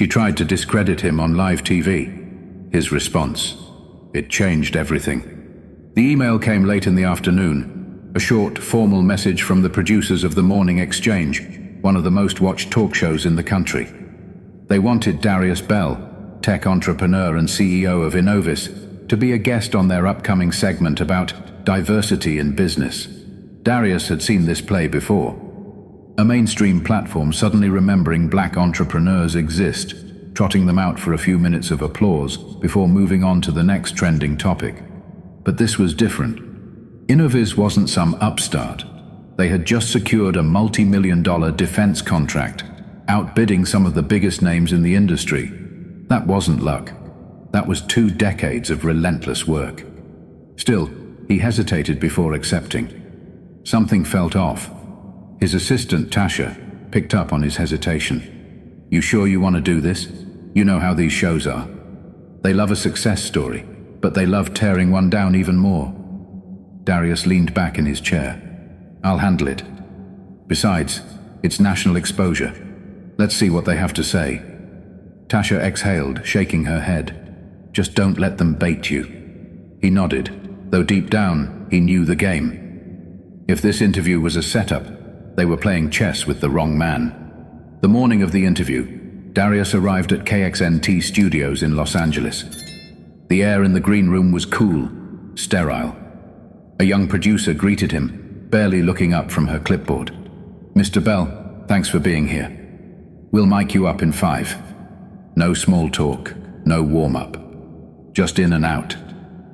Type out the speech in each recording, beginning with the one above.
She tried to discredit him on live TV. His response: it changed everything. The email came late in the afternoon, a short, formal message from the producers of The Morning Exchange, one of the most watched talk shows in the country. They wanted Darius Bell, tech entrepreneur and CEO of Innovis, to be a guest on their upcoming segment about diversity in business. Darius had seen this play before. A mainstream platform suddenly remembering black entrepreneurs exist, trotting them out for a few minutes of applause before moving on to the next trending topic. But this was different. Innovis wasn't some upstart. They had just secured a multi-million-dollar defense contract, outbidding some of the biggest names in the industry. That wasn't luck. That was 2 decades of relentless work. Still, he hesitated before accepting. Something felt off. His assistant, Tasha, picked up on his hesitation. "You sure you want to do this? You know how these shows are. They love a success story, but they love tearing one down even more." Darius leaned back in his chair. "I'll handle it. Besides, it's national exposure. Let's see what they have to say." Tasha exhaled, shaking her head. "Just don't let them bait you." He nodded, though deep down, he knew the game. If this interview was a setup, they were playing chess with the wrong man. The morning of the interview, Darius arrived at KXNT Studios in Los Angeles. The air in the green room was cool, sterile. A young producer greeted him, barely looking up from her clipboard. "Mr. Bell, thanks for being here. We'll mic you up in 5. No small talk, no warm-up. Just in and out,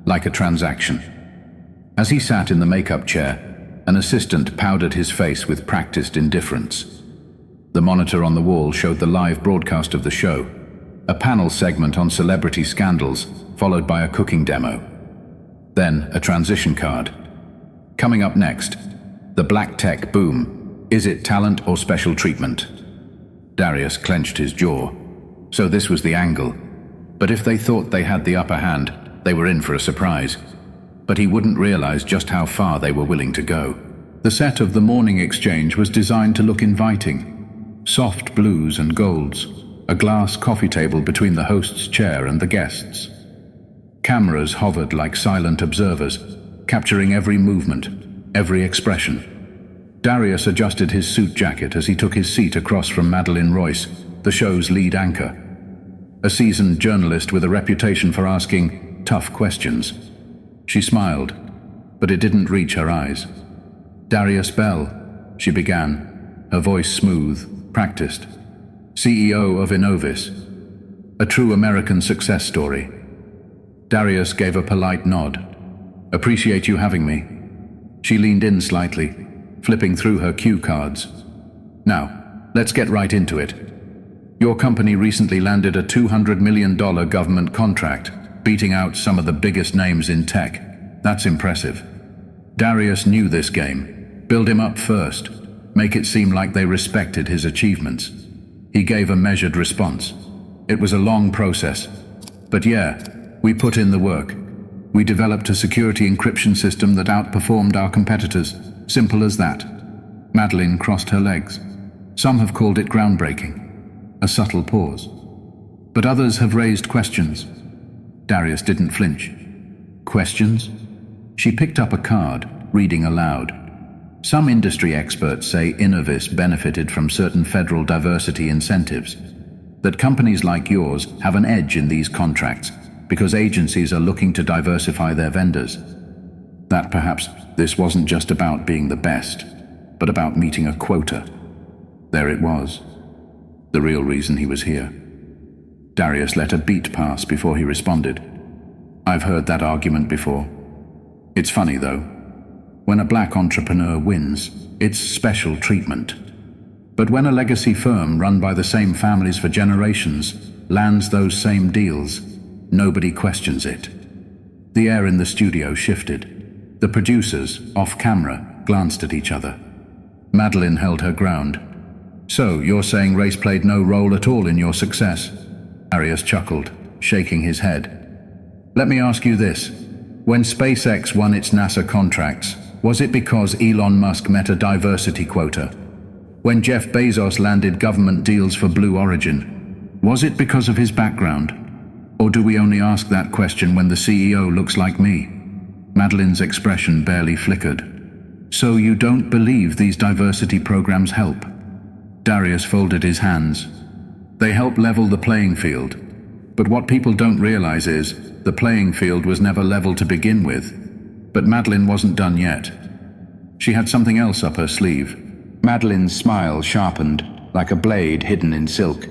like a transaction." As he sat in the makeup chair, an assistant powdered his face with practiced indifference. The monitor on the wall showed the live broadcast of the show, a panel segment on celebrity scandals, followed by a cooking demo. Then a transition card. Coming up next, the black tech boom. Is it talent or special treatment? Darius clenched his jaw. So this was the angle. But if they thought they had the upper hand, they were in for a surprise. But he wouldn't realize just how far they were willing to go. The set of The Morning Exchange was designed to look inviting. Soft blues and golds, a glass coffee table between the host's chair and the guests. Cameras hovered like silent observers, capturing every movement, every expression. Darius adjusted his suit jacket as he took his seat across from Madeleine Royce, the show's lead anchor. A seasoned journalist with a reputation for asking tough questions. She smiled, but it didn't reach her eyes. "Darius Bell," she began, her voice smooth, practiced. "CEO of Innovis. A true American success story." Darius gave a polite nod. "Appreciate you having me." She leaned in slightly, flipping through her cue cards. "Now, let's get right into it. Your company recently landed a $200 million government contract, beating out some of the biggest names in tech. That's impressive." Darius knew this game. Build him up first. Make it seem like they respected his achievements. He gave a measured response. "It was a long process. But yeah, we put in the work. We developed a security encryption system that outperformed our competitors. Simple as that." Madeleine crossed her legs. "Some have called it groundbreaking." A subtle pause. "But others have raised questions." Darius didn't flinch. "Questions?" She picked up a card, reading aloud. "Some industry experts say Innovis benefited from certain federal diversity incentives. That companies like yours have an edge in these contracts because agencies are looking to diversify their vendors. That perhaps this wasn't just about being the best, but about meeting a quota." There it was. The real reason he was here. Darius let a beat pass before he responded. "I've heard that argument before. It's funny though. When a black entrepreneur wins, it's special treatment. But when a legacy firm run by the same families for generations lands those same deals, nobody questions it." The air in the studio shifted. The producers, off camera, glanced at each other. Madeleine held her ground. "So, you're saying race played no role at all in your success?" Darius chuckled, shaking his head. "Let me ask you this. When SpaceX won its NASA contracts, was it because Elon Musk met a diversity quota? When Jeff Bezos landed government deals for Blue Origin, Was it because of his background? Or do we only ask that question when the CEO looks like me? Madeline's expression barely flickered. So you don't believe these diversity programs help? Darius folded his hands. They help level the playing field. But what people don't realize is, the playing field was never level to begin with. But Madeline wasn't done yet. She had something else up her sleeve. Madeline's smile sharpened, like a blade hidden in silk.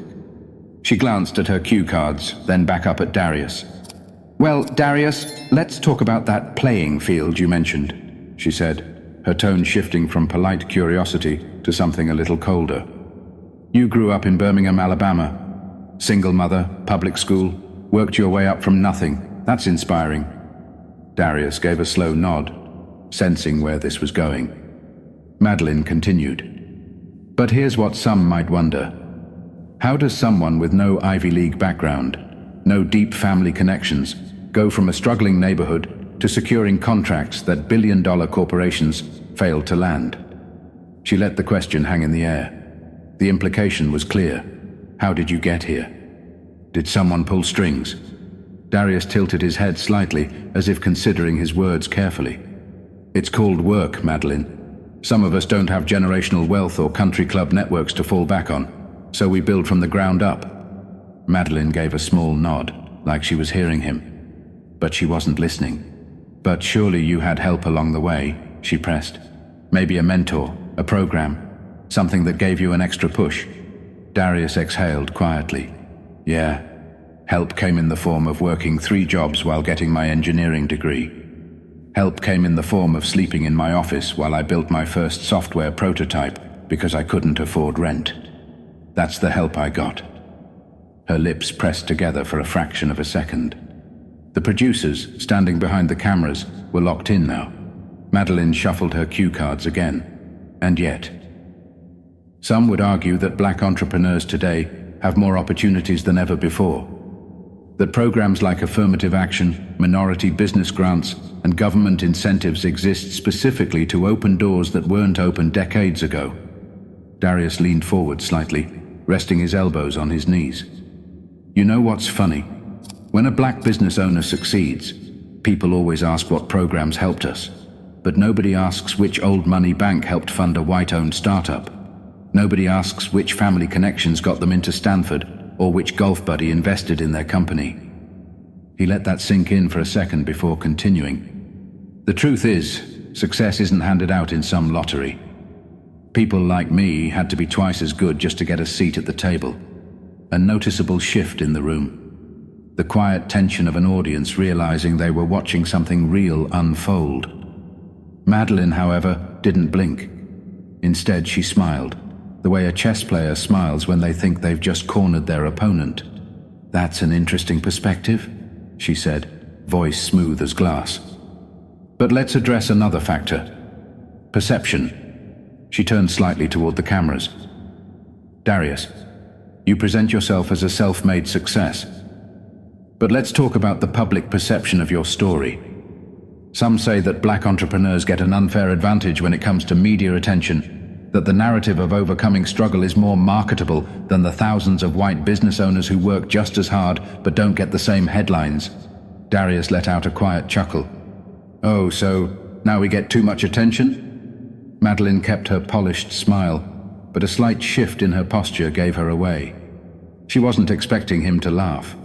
She glanced at her cue cards, then back up at Darius. "Well, Darius, let's talk about that playing field you mentioned," she said, her tone shifting from polite curiosity to something a little colder. "You grew up in Birmingham, Alabama. Single mother, public school, worked your way up from nothing. That's inspiring." Darius gave a slow nod, sensing where this was going. Madeline continued. "But here's what some might wonder. How does someone with no Ivy League background, no deep family connections, go from a struggling neighborhood to securing contracts that billion-dollar corporations failed to land?" She let the question hang in the air. The implication was clear. How did you get here? Did someone pull strings? Darius tilted his head slightly, as if considering his words carefully. "It's called work, Madeline. Some of us don't have generational wealth or country club networks to fall back on, so we build from the ground up." Madeline gave a small nod, like she was hearing him. But she wasn't listening. "But surely you had help along the way," she pressed. "Maybe a mentor, a program, something that gave you an extra push." Darius exhaled quietly. "Yeah, help came in the form of working 3 jobs while getting my engineering degree. Help came in the form of sleeping in my office while I built my first software prototype because I couldn't afford rent. That's the help I got." Her lips pressed together for a fraction of a second. The producers, standing behind the cameras, were locked in now. Madeline shuffled her cue cards again. And yet, some would argue that black entrepreneurs today have more opportunities than ever before. That programs like affirmative action, minority business grants, and government incentives exist specifically to open doors that weren't open decades ago. Darius leaned forward slightly, resting his elbows on his knees. "You know what's funny? When a black business owner succeeds, people always ask what programs helped us. But nobody asks which old money bank helped fund a white-owned startup. Nobody asks which family connections got them into Stanford, or which golf buddy invested in their company." He let that sink in for a second before continuing. "The truth is, success isn't handed out in some lottery. People like me had to be twice as good just to get a seat at the table." A noticeable shift in the room. The quiet tension of an audience realizing they were watching something real unfold. Madeline, however, didn't blink. Instead, she smiled, the way a chess player smiles when they think they've just cornered their opponent. "That's an interesting perspective," she said, voice smooth as glass. "But let's address another factor. Perception." She turned slightly toward the cameras. "Darius, you present yourself as a self-made success. But let's talk about the public perception of your story. Some say that black entrepreneurs get an unfair advantage when it comes to media attention, that the narrative of overcoming struggle is more marketable than the thousands of white business owners who work just as hard but don't get the same headlines." Darius let out a quiet chuckle. "Oh, so now we get too much attention?" Madeline kept her polished smile, but a slight shift in her posture gave her away. She wasn't expecting him to laugh.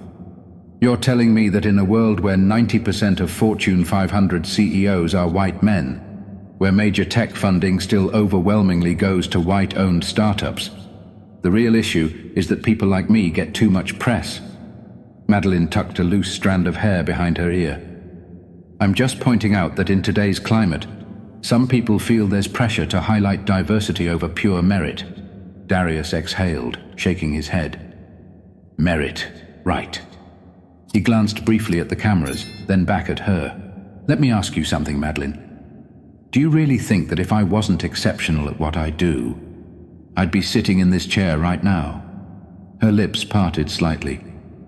"You're telling me that in a world where 90% of Fortune 500 CEOs are white men, where major tech funding still overwhelmingly goes to white-owned startups, the real issue is that people like me get too much press?" Madeline tucked a loose strand of hair behind her ear. "I'm just pointing out that in today's climate, some people feel there's pressure to highlight diversity over pure merit." Darius exhaled, shaking his head. "Merit, right." He glanced briefly at the cameras, then back at her. "Let me ask you something, Madeline. Do you really think that if I wasn't exceptional at what I do, I'd be sitting in this chair right now?" Her lips parted slightly,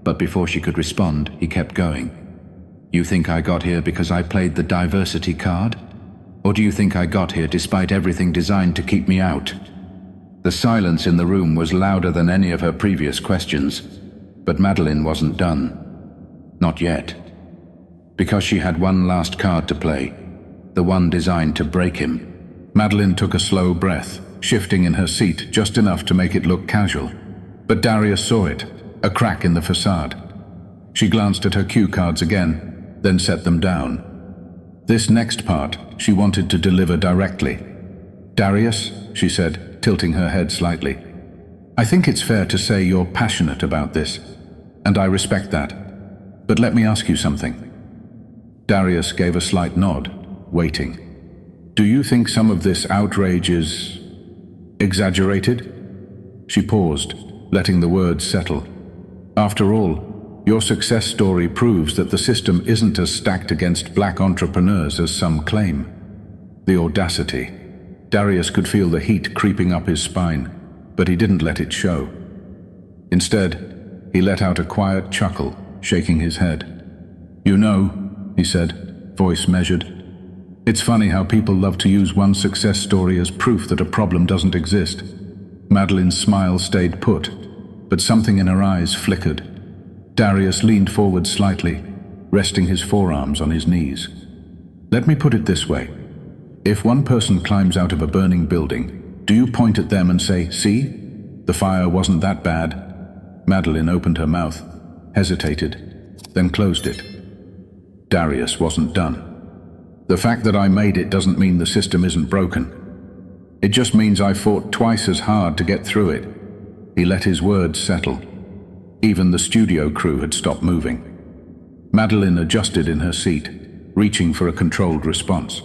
but before she could respond, he kept going. "You think I got here because I played the diversity card? Or do you think I got here despite everything designed to keep me out?" The silence in the room was louder than any of her previous questions, But Madeline wasn't done. Not yet. Because she had one last card to play, the one designed to break him. Madeline took a slow breath, shifting in her seat just enough to make it look casual. But Darius saw it, a crack in the facade. She glanced at her cue cards again, then set them down. This next part she wanted to deliver directly. "Darius," she said, tilting her head slightly, "I think it's fair to say you're passionate about this, and I respect that. But let me ask you something." Darius gave a slight nod, waiting. "Do you think some of this outrage is exaggerated?" She paused, letting the words settle. "After all, your success story proves that the system isn't as stacked against black entrepreneurs as some claim." The audacity. Darius could feel the heat creeping up his spine, but he didn't let it show. Instead, he let out a quiet chuckle, shaking his head. "You know," he said, voice measured, "it's funny how people love to use one success story as proof that a problem doesn't exist." Madeline's smile stayed put, but something in her eyes flickered. Darius leaned forward slightly, resting his forearms on his knees. "Let me put it this way. If one person climbs out of a burning building, do you point at them and say, 'See, the fire wasn't that bad'?" Madeline opened her mouth, hesitated, then closed it. Darius wasn't done. "The fact that I made it doesn't mean the system isn't broken. It just means I fought twice as hard to get through it." He let his words settle. Even the studio crew had stopped moving. Madeline adjusted in her seat, reaching for a controlled response.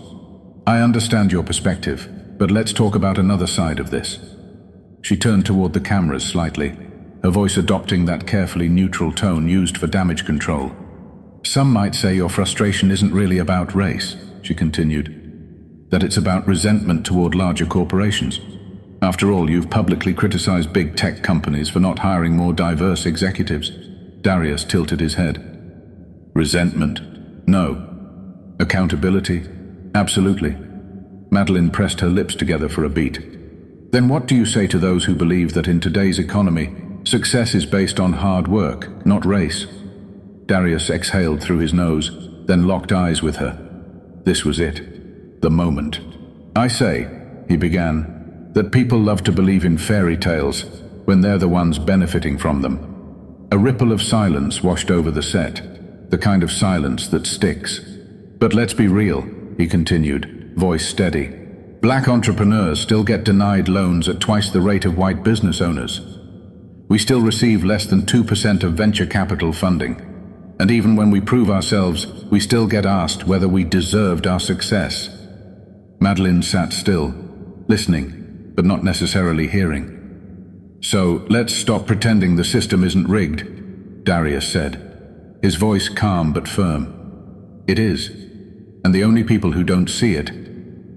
"I understand your perspective, but let's talk about another side of this." She turned toward the cameras slightly, her voice adopting that carefully neutral tone used for damage control. "Some might say your frustration isn't really about race," she continued, "that it's about resentment toward larger corporations. After all, you've publicly criticized big tech companies for not hiring more diverse executives." Darius tilted his head. "Resentment? No. Accountability? Absolutely." Madeline pressed her lips together for a beat. "Then what do you say to those who believe that in today's economy, success is based on hard work, not race?" Darius exhaled through his nose, then locked eyes with her. This was it. The moment. "I say," he began, "that people love to believe in fairy tales when they're the ones benefiting from them." A ripple of silence washed over the set, the kind of silence that sticks. "But let's be real," he continued, voice steady. "Black entrepreneurs still get denied loans at twice the rate of white business owners. We still receive less than 2% of venture capital funding. And even when we prove ourselves, we still get asked whether we deserved our success." Madeline sat still, listening, but not necessarily hearing. "So let's stop pretending the system isn't rigged," Darius said, his voice calm but firm. "It is, and the only people who don't see it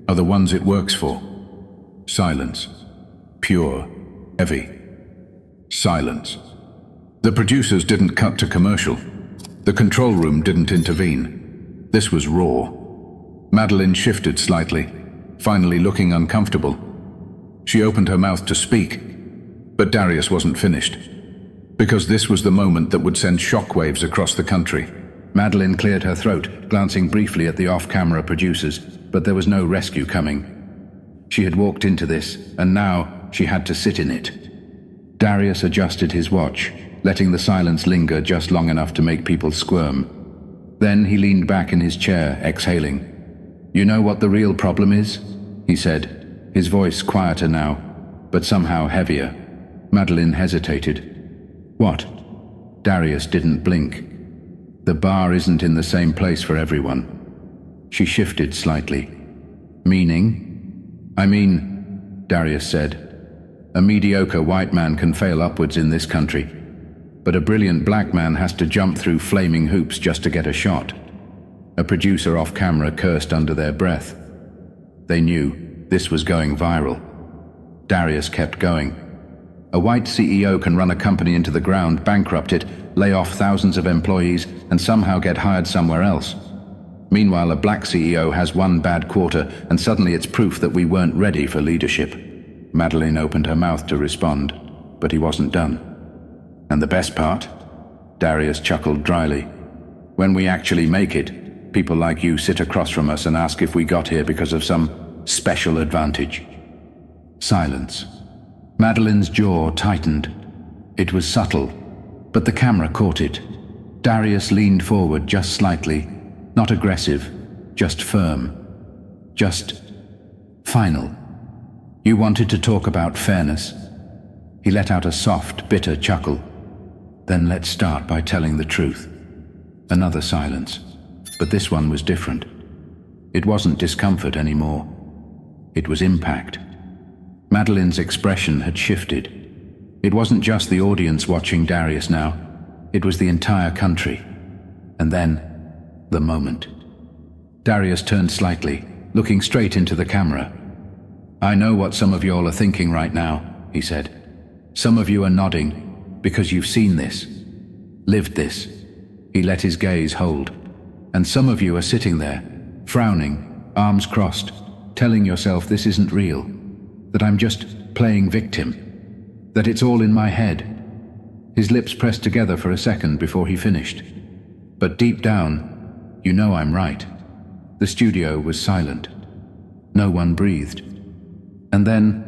are the ones it works for." Silence. Pure, heavy. Silence. The producers didn't cut to commercial. The control room didn't intervene. This was raw. Madeline shifted slightly, finally looking uncomfortable. She opened her mouth to speak, but Darius wasn't finished. Because this was the moment that would send shockwaves across the country. Madeline cleared her throat, glancing briefly at the off-camera producers, but there was no rescue coming. She had walked into this, and now she had to sit in it. Darius adjusted his watch, letting the silence linger just long enough to make people squirm. Then he leaned back in his chair, exhaling. "You know what the real problem is?" he said, his voice quieter now, but somehow heavier. Madeline hesitated. "What?" Darius didn't blink. "The bar isn't in the same place for everyone." She shifted slightly. "Meaning?" "I mean," Darius said, "a mediocre white man can fail upwards in this country, but a brilliant black man has to jump through flaming hoops just to get a shot." A producer off camera cursed under their breath. They knew this was going viral. Darius kept going. "A white CEO can run a company into the ground, bankrupt it, lay off thousands of employees, and somehow get hired somewhere else. Meanwhile, a black CEO has one bad quarter, and suddenly it's proof that we weren't ready for leadership." Madeline opened her mouth to respond, but he wasn't done. "And the best part?" Darius chuckled dryly. "When we actually make it, people like you sit across from us and ask if we got here because of some special advantage." Silence. Madeline's jaw tightened. It was subtle, but the camera caught it. Darius leaned forward just slightly, not aggressive, just firm, just final. "You wanted to talk about fairness." He let out a soft, bitter chuckle. "Then let's start by telling the truth." Another silence, but this one was different. It wasn't discomfort anymore. It was impact. Madeline's expression had shifted. It wasn't just the audience watching Darius now. It was the entire country. And then, the moment. Darius turned slightly, looking straight into the camera. "I know what some of y'all are thinking right now," he said. "Some of you are nodding because you've seen this, lived this." He let his gaze hold. "And some of you are sitting there, frowning, arms crossed, telling yourself this isn't real, that I'm just playing victim, that it's all in my head." His lips pressed together for a second before he finished. "But deep down, you know I'm right." The studio was silent. No one breathed. And then,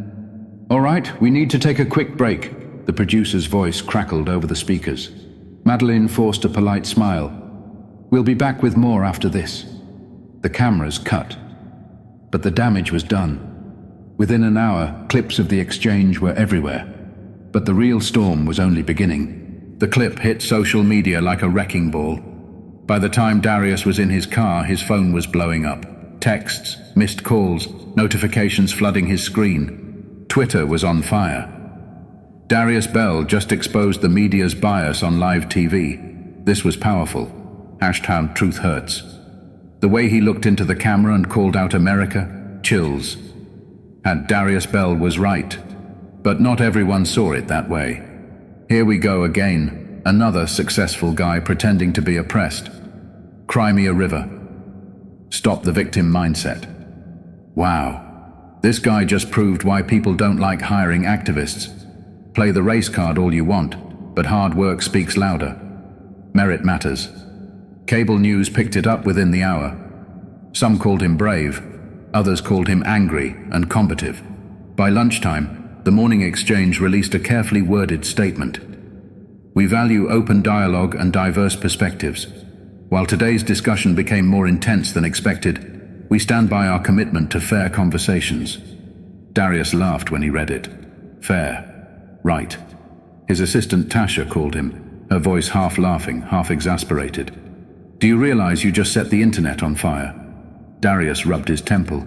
"All right, we need to take a quick break." The producer's voice crackled over the speakers. Madeline forced a polite smile. "We'll be back with more after this." The cameras cut. But the damage was done. Within an hour, clips of the exchange were everywhere. But the real storm was only beginning. The clip hit social media like a wrecking ball. By the time Darius was in his car, his phone was blowing up. Texts, missed calls, notifications flooding his screen. Twitter was on fire. Darius Bell just exposed the media's bias on live TV. This was powerful. #Truth hurts. The way he looked into the camera and called out America, chills. And Darius Bell was right. But not everyone saw it that way. Here we go again, another successful guy pretending to be oppressed. Cry me a river. Stop the victim mindset. Wow. This guy just proved why people don't like hiring activists. Play the race card all you want, but hard work speaks louder. Merit matters. Cable news picked it up within the hour. Some called him brave, others called him angry and combative. By lunchtime, the Morning Exchange released a carefully worded statement. "We value open dialogue and diverse perspectives. While today's discussion became more intense than expected, we stand by our commitment to fair conversations." Darius laughed when he read it. Fair. Right. His assistant Tasha called him, her voice half laughing, half exasperated. "Do you realize you just set the internet on fire?" Darius rubbed his temple.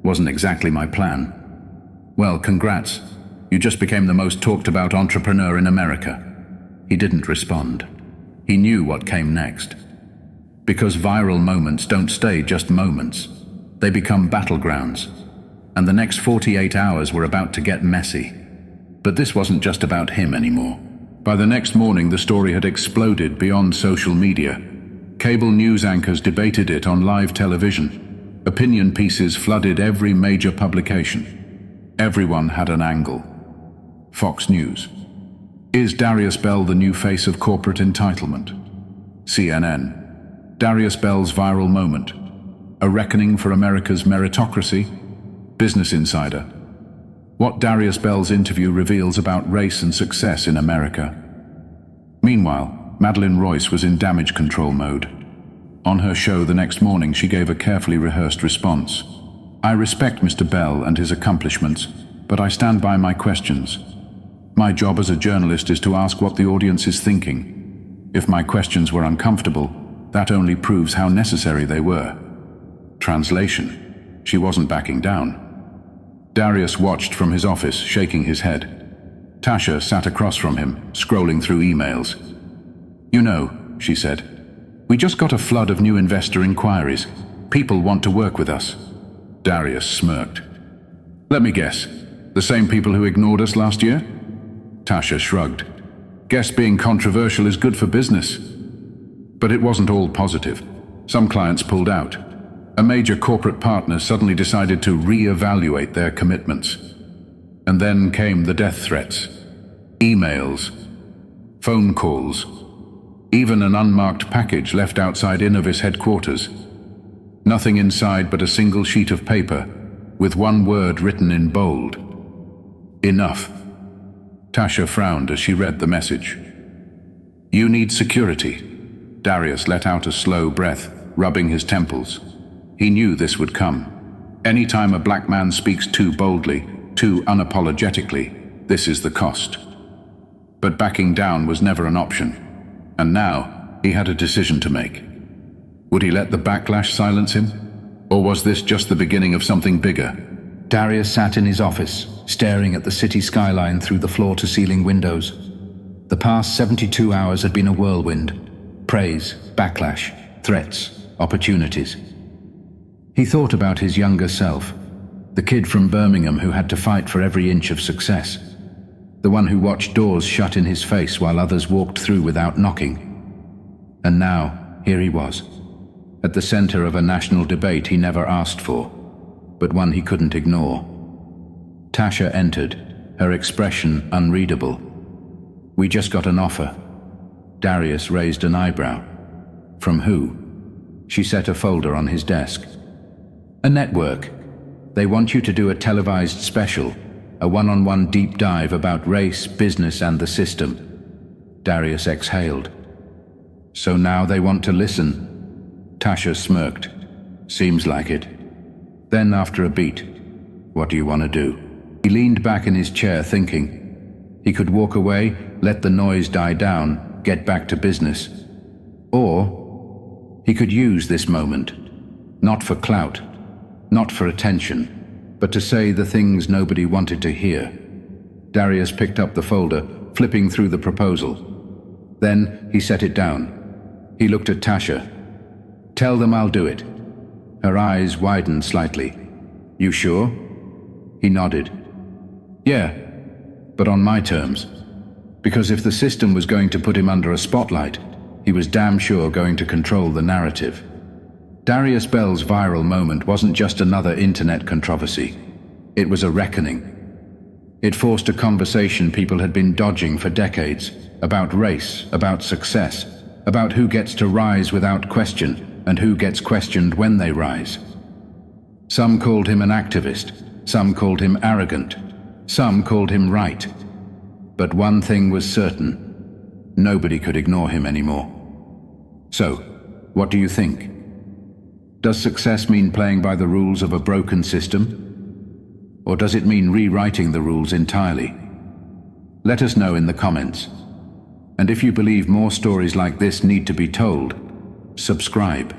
"Wasn't exactly my plan." "Well, congrats. You just became the most talked about entrepreneur in America." He didn't respond. He knew what came next. Because viral moments don't stay just moments. They become battlegrounds. And the next 48 hours were about to get messy. But this wasn't just about him anymore. By the next morning, the story had exploded beyond social media. Cable news anchors debated it on live television. Opinion pieces flooded every major publication. Everyone had an angle. Fox News. Is Darius Bell the new face of corporate entitlement? CNN. Darius Bell's viral moment. A reckoning for America's meritocracy? Business Insider. What Darius Bell's interview reveals about race and success in America. Meanwhile, Madeleine Royce was in damage control mode. On her show the next morning, she gave a carefully rehearsed response. "I respect Mr. Bell and his accomplishments, but I stand by my questions. My job as a journalist is to ask what the audience is thinking. If my questions were uncomfortable, that only proves how necessary they were." Translation. She wasn't backing down. Darius watched from his office, shaking his head. Tasha sat across from him, scrolling through emails. "You know," she said, "we just got a flood of new investor inquiries. People want to work with us." Darius smirked. "Let me guess, the same people who ignored us last year?" Tasha shrugged. "Guess being controversial is good for business." But it wasn't all positive. Some clients pulled out. A major corporate partner suddenly decided to re-evaluate their commitments. And then came the death threats. Emails. Phone calls. even an unmarked package left outside Innovis headquarters. Nothing inside but a single sheet of paper, with one word written in bold. Enough. Tasha frowned as she read the message. You need security. Darius let out a slow breath, rubbing his temples. He knew this would come. Anytime a black man speaks too boldly, too unapologetically, this is the cost. But backing down was never an option. And now, he had a decision to make. Would he let the backlash silence him? Or was this just the beginning of something bigger? Darius sat in his office, staring at the city skyline through the floor-to-ceiling windows. The past 72 hours had been a whirlwind. Praise, backlash, threats, opportunities. He thought about his younger self, the kid from Birmingham who had to fight for every inch of success, the one who watched doors shut in his face while others walked through without knocking. And now, here he was, at the center of a national debate he never asked for, but one he couldn't ignore. Tasha entered, her expression unreadable. We just got an offer. Darius raised an eyebrow. From who? She set a folder on his desk. A network. They want you to do a televised special, a one-on-one deep dive about race, business, and the system. Darius exhaled. So now they want to listen. Tasha smirked. Seems like it. Then, after a beat, what do you want to do? He leaned back in his chair thinking. He could walk away, let the noise die down, get back to business. Or he could use this moment, not for clout, not for attention, but to say the things nobody wanted to hear. Darius picked up the folder, flipping through the proposal. Then he set it down. He looked at Tasha. Tell them I'll do it. Her eyes widened slightly. You sure? He nodded. Yeah, but on my terms. Because if the system was going to put him under a spotlight, he was damn sure going to control the narrative. Darius Bell's viral moment wasn't just another internet controversy. It was a reckoning. It forced a conversation people had been dodging for decades, about race, about success, about who gets to rise without question, and who gets questioned when they rise. Some called him an activist, some called him arrogant, some called him right. But one thing was certain, nobody could ignore him anymore. So, what do you think? Does success mean playing by the rules of a broken system? Or does it mean rewriting the rules entirely? Let us know in the comments. And if you believe more stories like this need to be told, subscribe.